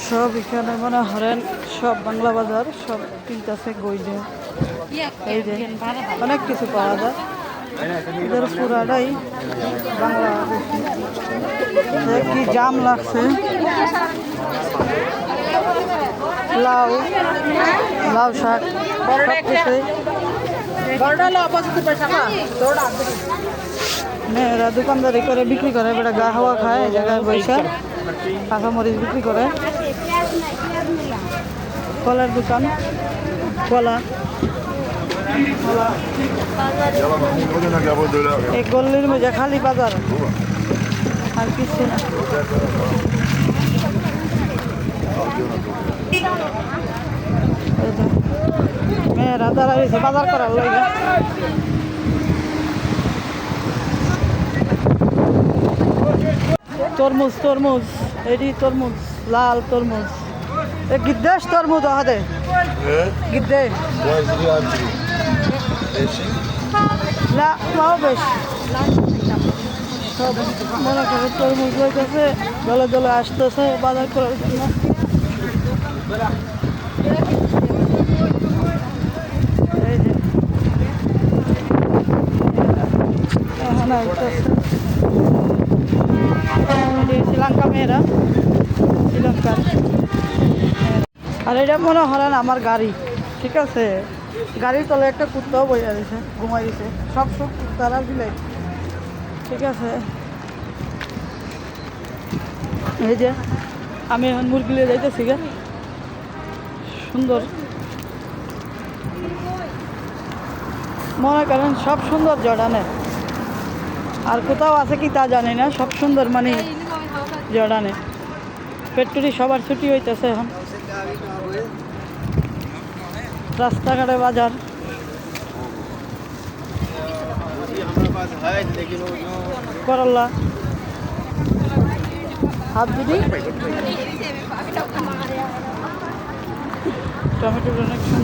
সব এখানে মনে হরেন সব বাংলা বাজার সব কিনতেছে গইলে এই যে অনেক কিছু পাওয়া যায় এদের পুরাটাই বাংলা কি জাম লাগছে লাউ লাউ শাক মেয়েরা দোকানদারি করে বিক্রি করে বেটা গা হাওয়া খায় এই জায়গায় বৈশা কাঁচামরিচ বিক্রি করে কলার দোকান কলা এই গল্লির মধ্যে খালি বাজার আর কিছু না মেয়েরা দাঁড়া রয়েছে বাজার করার লাগে তরমুজ তরমুজ এটি তরমুজ লাল তরমুজ গিদ্দেশ তরমুজ হাতে গিদ্দে না পাও বেশ সব মনে করে তরমুজ হইতেছে দলে দলে আসতেছে বাজার করার জন্য এই যে এখন আসতেছে শ্রীলঙ্কা মেয়েরা শ্রীলঙ্কার আর এটা মনে হলেন আমার গাড়ি ঠিক আছে গাড়ির তলে একটা কুত্তাও বইয়া দিছে ঘুমাই দিছে সব সব কুত্তারা দিলে ঠিক আছে এই যে আমি এখন মুরগি লিয়ে যাইতেছি গে সুন্দর মনে করেন সব সুন্দর জর্ডানে আর কোথাও আছে কি তা জানি না সব সুন্দর মানে জর্ডানে পেট্রোলি সবার ছুটি হইতেছে এখন রাস্তাঘাটে বাজার করল্লা হাফ দিদি টমেটো অনেক